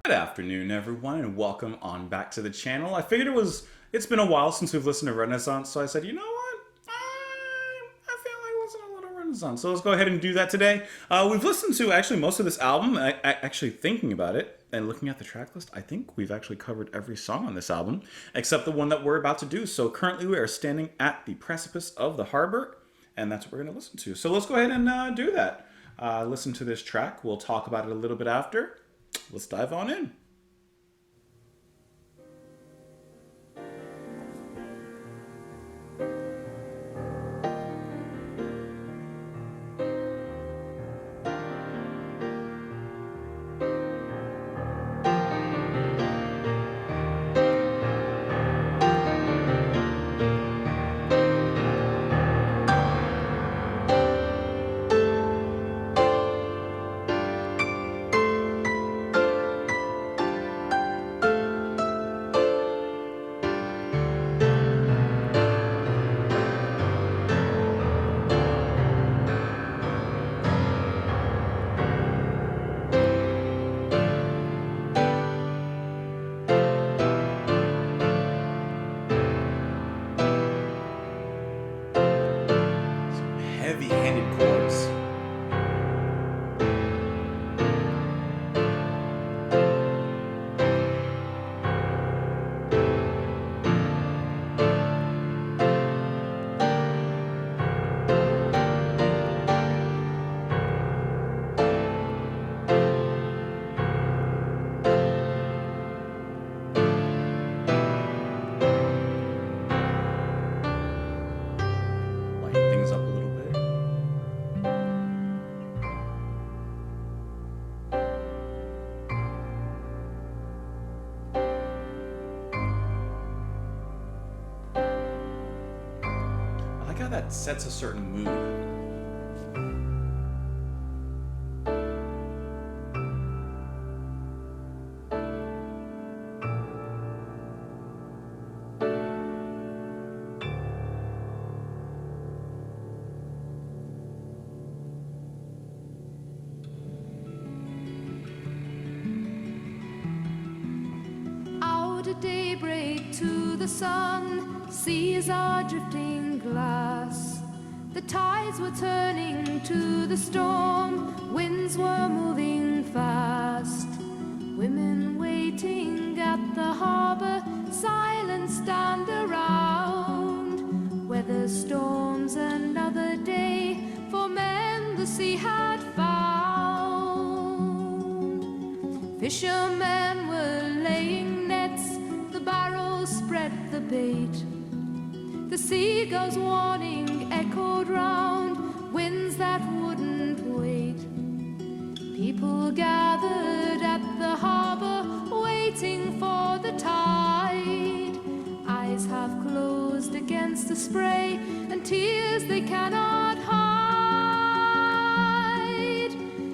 Good afternoon, everyone, and welcome on back to the channel. I figured it's been a while since we've listened to Renaissance, so I said, you know what? I feel like listening to a little Renaissance, so let's go ahead and do that today. We've listened to actually most of this album. Actually thinking about it and looking at the track list, I think we've actually covered every song on this album, except the one that we're about to do. So currently we are standing at the precipice of the Harbour, and that's what we're going to listen to. So let's go ahead and do that. Listen to this track. We'll talk about it a little bit after. Let's dive on in. Heavy-handed chords. Lighten things up a little bit. I like how that sets a certain mood. Out at daybreak to the sun, seas are drifting glass. The tides were turning to the storm, winds were moving fast. Women waiting at the harbour, silent stand around. Weather storms another day, for men the sea had found. Fishermen were laying nets, the barrows spread the bait. The seagulls' warning echoed round, winds that wouldn't wait. People gathered at the harbour, waiting for the tide. Eyes half closed against the spray, and tears they cannot hide.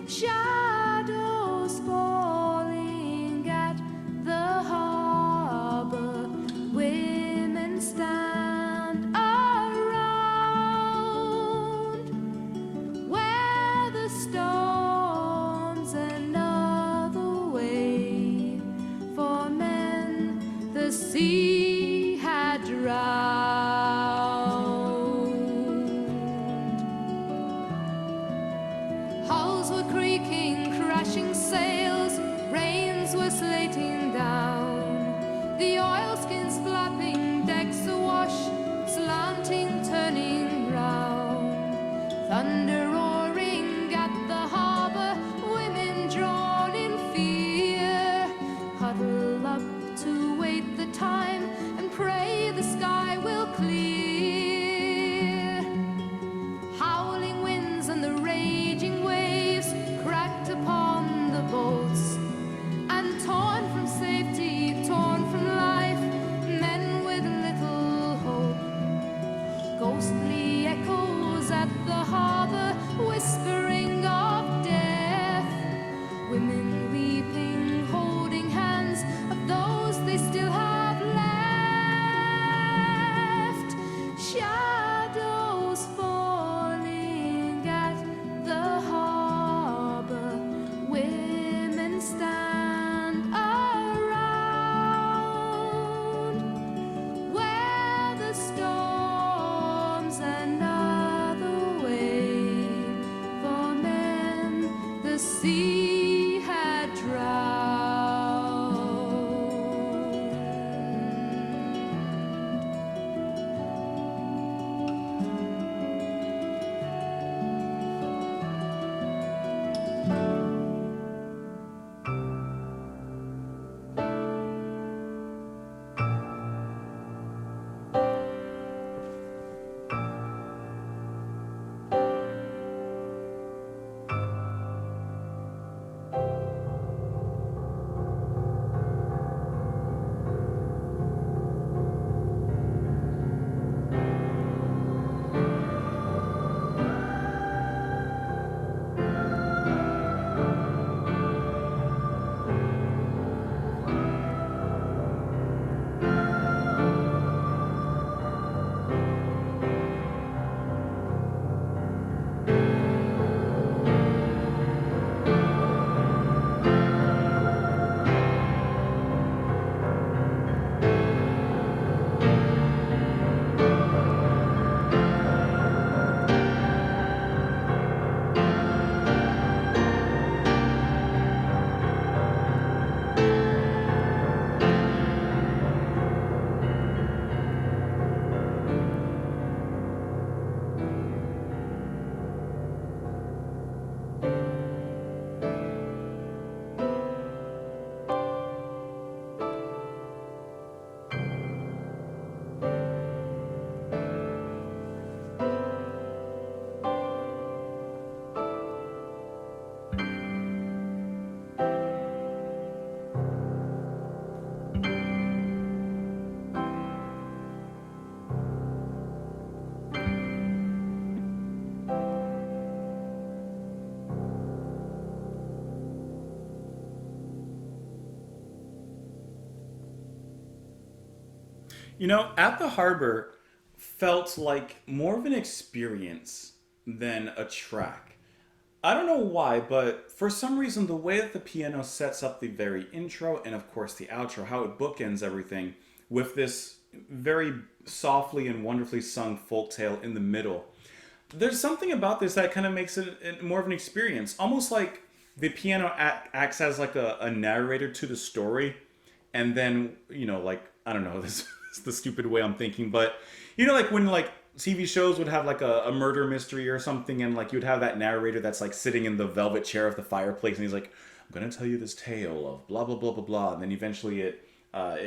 Shadows falling at the harbour, women stand around. Where the storms another way, for men the sea had drowned. Hulls were creaking, crashing sails, rains were slating down. The oilskins flapping, decks awash, slanting, turning round. Thunder roaring at the harbour, women drawn in fear, huddle up to wait the time and pray the sky will clear. Howling winds and the raging waves cracked upon the boats, and torn from safety, torn from life, men with little hope. Ghostly echoes at the harbour, sea had drowned. You know, At the Harbor felt like more of an experience than a track. I don't know why, but for some reason, the way that the piano sets up the very intro and, of course, the outro, how it bookends everything with this very softly and wonderfully sung folk tale in the middle. There's something about this that kind of makes it more of an experience. Almost like the piano acts as like a narrator to the story. And then, like, I don't know, this is the stupid way I'm thinking, but, like when like TV shows would have like a murder mystery or something, and like you'd have that narrator that's like sitting in the velvet chair of the fireplace, and he's like, "I'm gonna tell you this tale of blah blah blah blah blah," and then eventually it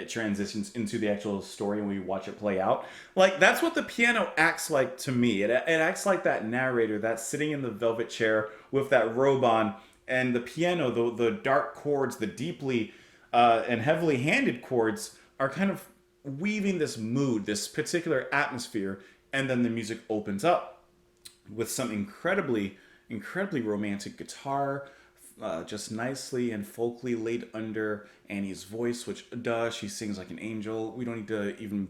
transitions into the actual story, and we watch it play out. Like that's what the piano acts like to me. It acts like that narrator that's sitting in the velvet chair with that robe on, and the piano, the dark chords, the deeply and heavily handed chords are kind of weaving this mood, this particular atmosphere, and then the music opens up with some incredibly, incredibly romantic guitar, just nicely and folkly laid under Annie's voice, which, she sings like an angel. We don't need to even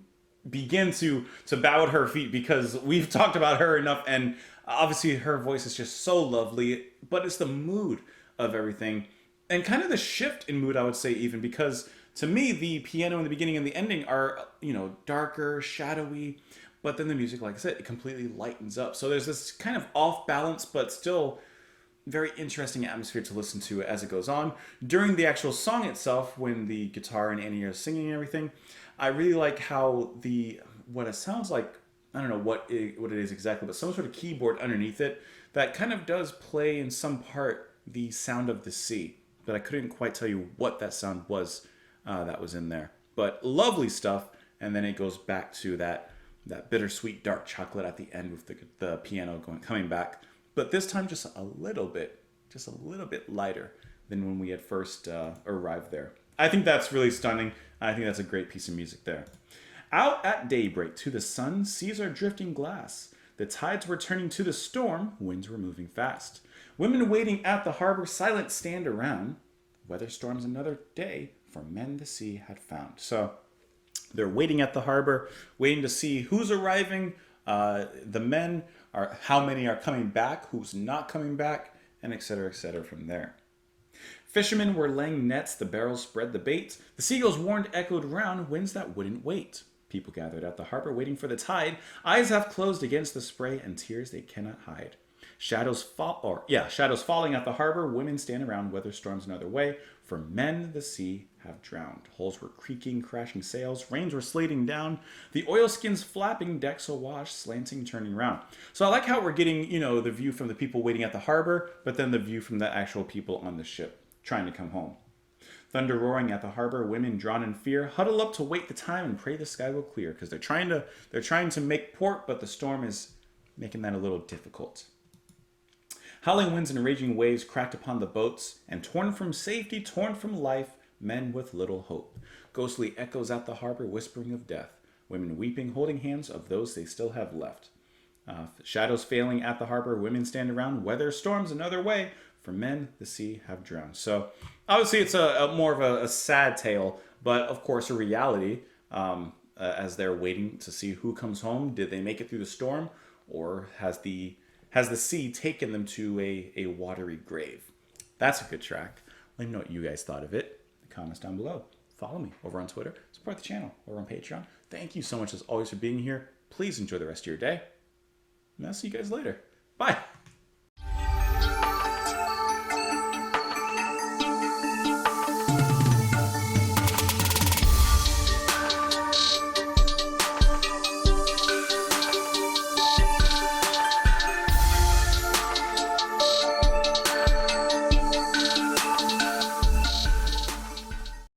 begin to bow at her feet because we've talked about her enough, and obviously her voice is just so lovely, but it's the mood of everything, and kind of the shift in mood, I would say, even, because to me, the piano in the beginning and the ending are, darker, shadowy, but then the music, like I said, it completely lightens up. So there's this kind of off balance, but still very interesting atmosphere to listen to as it goes on. During the actual song itself, when the guitar and Annie are singing and everything, I really like how what it sounds like, I don't know what it is exactly, but some sort of keyboard underneath it that kind of does play in some part the sound of the sea. But I couldn't quite tell you what that sound was that was in there. But lovely stuff, and then it goes back to that bittersweet dark chocolate at the end with the piano coming back. But this time just a little bit lighter than when we had first arrived there. I think that's really stunning. I think that's a great piece of music there. Out at daybreak, to the sun, seas are drifting glass. The tides were turning to the storm, winds were moving fast. Women waiting at the harbor, silent stand around. Weather storms another day, for men the sea had found. So they're waiting at the harbor, waiting to see who's arriving. The men are, how many are coming back, who's not coming back, and etc. from there. Fishermen were laying nets, the barrels spread the bait. The seagulls warned echoed round, winds that wouldn't wait. People gathered at the harbor waiting for the tide. Eyes half closed against the spray, and tears they cannot hide. Shadows falling at the harbor. Women stand around, weather storms another way. For men, the sea have drowned. Hulls were creaking, crashing sails. Rains were slating down. The oilskins flapping, decks awash, slanting, turning round. So I like how we're getting, the view from the people waiting at the harbor, but then the view from the actual people on the ship trying to come home. Thunder roaring at the harbor, women drawn in fear huddle up to wait the time and pray the sky will clear because they're trying to make port, but the storm is making that a little difficult. Howling winds and raging waves cracked upon the boats, and torn from safety, torn from life, men with little hope. Ghostly echoes at the harbor, whispering of death. Women weeping, holding hands of those they still have left. Shadows failing at the harbor, women stand around, weather storms another way. For men, the sea have drowned. So obviously it's a more of a sad tale, but of course a reality as they're waiting to see who comes home. Did they make it through the storm, or has the sea taken them to a watery grave? That's a good track. Let me know what you guys thought of it in the comments down below. Follow me over on Twitter. Support the channel over on Patreon. Thank you so much as always for being here. Please enjoy the rest of your day. And I'll see you guys later. Bye.